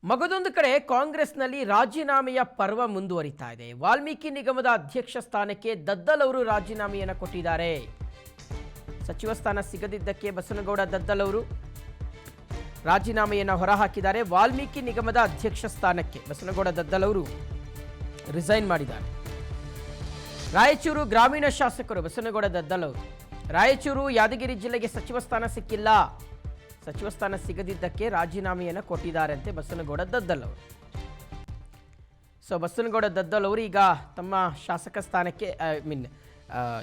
ಮಗದೊಂದು ಕಡೆ ಕಾಂಗ್ರೆಸ್ನಲ್ಲಿ ರಾಜೀನಾಮೆಯ ಪರ್ವ ಮುಂದುವರಿತಾ ಇದೆ. ವಾಲ್ಮೀಕಿ ನಿಗಮದ ಅಧ್ಯಕ್ಷ ಸ್ಥಾನಕ್ಕೆ ದದ್ದಲ್ ಅವರು ರಾಜೀನಾಮೆಯನ್ನು ಕೊಟ್ಟಿದ್ದಾರೆ. ಸಚಿವ ಸ್ಥಾನ ಸಿಗದಿದ್ದಕ್ಕೆ ಬಸನಗೌಡ ದದ್ದಲ್ ಅವರು ರಾಜೀನಾಮೆಯನ್ನು ಹೊರಹಾಕಿದ್ದಾರೆ. ವಾಲ್ಮೀಕಿ ನಿಗಮದ ಅಧ್ಯಕ್ಷ ಸ್ಥಾನಕ್ಕೆ ಬಸನಗೌಡ ದದ್ದಲ್ ಅವರು ರಿಸೈನ್ ಮಾಡಿದ್ದಾರೆ. ರಾಯಚೂರು ಗ್ರಾಮೀಣ ಶಾಸಕರು ಬಸನಗೌಡ ದದ್ದಲ್ ಅವರು ರಾಯಚೂರು ಯಾದಗಿರಿ ಜಿಲ್ಲೆಗೆ ಸಚಿವ ಸ್ಥಾನ ಸಿಕ್ಕಿಲ್ಲ, ಸಚಿವ ಸ್ಥಾನ ಸಿಗದಿದ್ದಕ್ಕೆ ರಾಜೀನಾಮೆಯನ್ನು ಕೊಟ್ಟಿದ್ದಾರೆ ಅಂತೆ ಬಸನಗೌಡ ದದ್ದಲ್ ಅವರು. ಬಸನಗೌಡ ದದ್ದಲ್ ಅವರು ಈಗ ತಮ್ಮ ಶಾಸಕ ಸ್ಥಾನಕ್ಕೆ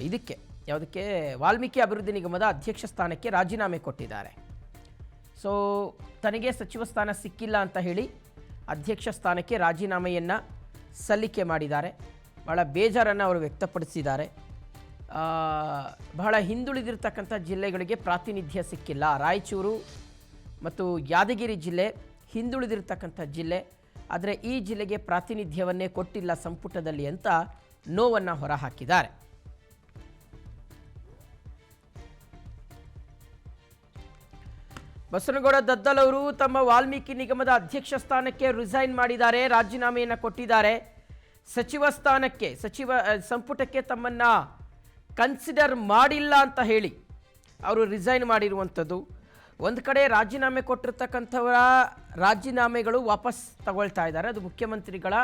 ಇದಕ್ಕೆ ಯಾವುದಕ್ಕೆ ವಾಲ್ಮೀಕಿ ಅಭಿವೃದ್ಧಿ ನಿಗಮದ ಅಧ್ಯಕ್ಷ ಸ್ಥಾನಕ್ಕೆ ರಾಜೀನಾಮೆ ಕೊಟ್ಟಿದ್ದಾರೆ. ತನಗೆ ಸಚಿವ ಸ್ಥಾನ ಸಿಕ್ಕಿಲ್ಲ ಅಂತ ಹೇಳಿ ಅಧ್ಯಕ್ಷ ಸ್ಥಾನಕ್ಕೆ ರಾಜೀನಾಮೆಯನ್ನು ಸಲ್ಲಿಕೆ ಮಾಡಿದ್ದಾರೆ. ಬಹಳ ಬೇಜಾರನ್ನು ಅವರು ವ್ಯಕ್ತಪಡಿಸಿದ್ದಾರೆ. ಬಹಳ ಹಿಂದುಳಿದಿರ್ತಕ್ಕಂಥ ಜಿಲ್ಲೆಗಳಿಗೆ ಪ್ರಾತಿನಿಧ್ಯ ಸಿಕ್ಕಿಲ್ಲ. ರಾಯಚೂರು ಮತ್ತು ಯಾದಗಿರಿ ಜಿಲ್ಲೆ ಹಿಂದುಳಿದಿರ್ತಕ್ಕಂಥ ಜಿಲ್ಲೆ, ಆದರೆ ಈ ಜಿಲ್ಲೆಗೆ ಪ್ರಾತಿನಿಧ್ಯವನ್ನೇ ಕೊಟ್ಟಿಲ್ಲ ಸಂಪುಟದಲ್ಲಿ ಅಂತ ನೋವನ್ನು ಹೊರಹಾಕಿದ್ದಾರೆ. ಬಸನಗೌಡ ದದ್ದಲ್ ಅವರು ತಮ್ಮ ವಾಲ್ಮೀಕಿ ನಿಗಮದ ಅಧ್ಯಕ್ಷ ಸ್ಥಾನಕ್ಕೆ ರಿಸೈನ್ ಮಾಡಿದ್ದಾರೆ, ರಾಜೀನಾಮೆಯನ್ನು ಕೊಟ್ಟಿದ್ದಾರೆ. ಸಚಿವ ಸ್ಥಾನಕ್ಕೆ ಸಂಪುಟಕ್ಕೆ ತಮ್ಮನ್ನು ಕನ್ಸಿಡರ್ ಮಾಡಿಲ್ಲ ಅಂತ ಹೇಳಿ ಅವರು ರಿಸೈನ್ ಮಾಡಿರುವಂಥದ್ದು. ಒಂದು ಕಡೆ ರಾಜೀನಾಮೆ ಕೊಟ್ಟಿರ್ತಕ್ಕಂಥವರ ರಾಜೀನಾಮೆಗಳು ವಾಪಸ್ ತಗೊಳ್ತಾ ಇದ್ದಾರೆ. ಅದು ಮುಖ್ಯಮಂತ್ರಿಗಳ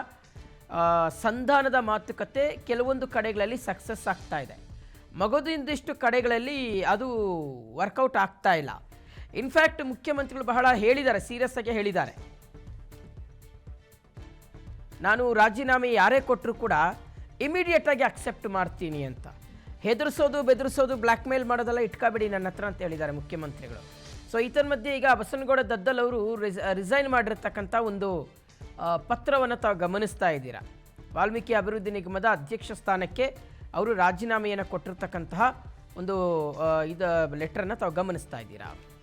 ಸಂಧಾನದ ಮಾತುಕತೆ ಕೆಲವೊಂದು ಕಡೆಗಳಲ್ಲಿ ಸಕ್ಸಸ್ ಆಗ್ತಾ ಇದೆ. ಮಗದೊಂದಿಷ್ಟು ಕಡೆಗಳಲ್ಲಿ ಅದು ವರ್ಕೌಟ್ ಆಗ್ತಾ ಇಲ್ಲ. ಇನ್ಫ್ಯಾಕ್ಟ್ ಮುಖ್ಯಮಂತ್ರಿಗಳು ಬಹಳ ಹೇಳಿದ್ದಾರೆ, ಸೀರಿಯಸ್ ಆಗಿ ಹೇಳಿದ್ದಾರೆ, ನಾನು ರಾಜೀನಾಮೆ ಯಾರೇ ಕೊಟ್ಟರು ಕೂಡ ಇಮಿಡಿಯೇಟ್ ಆಗಿ ಅಕ್ಸೆಪ್ಟ್ ಮಾಡ್ತೀನಿ ಅಂತ. ಹೆದರಿಸೋದು ಬೆದರಿಸೋದು ಬ್ಲ್ಯಾಕ್ ಮೇಲ್ ಮಾಡೋದೆಲ್ಲ ಇಟ್ಕೋಬೇಡಿ ನನ್ನ ಹತ್ರ ಅಂತ ಹೇಳಿದ್ದಾರೆ ಮುಖ್ಯಮಂತ್ರಿಗಳು. ಈತನ ಮಧ್ಯೆ ಈಗ ಬಸನಗೌಡ ದದ್ದಲ್ ಅವರು ರಿಸೈನ್ ಮಾಡಿರ್ತಕ್ಕಂಥ ಒಂದು ಪತ್ರವನ್ನು ತಾವು ಗಮನಿಸ್ತಾ ಇದ್ದೀರಾ. ವಾಲ್ಮೀಕಿ ಅಭಿವೃದ್ಧಿ ನಿಗಮದ ಅಧ್ಯಕ್ಷ ಸ್ಥಾನಕ್ಕೆ ಅವರು ರಾಜೀನಾಮೆಯನ್ನು ಕೊಟ್ಟಿರ್ತಕ್ಕಂತಹ ಒಂದು ಲೆಟರನ್ನು ತಾವು ಗಮನಿಸ್ತಾ ಇದ್ದೀರಾ.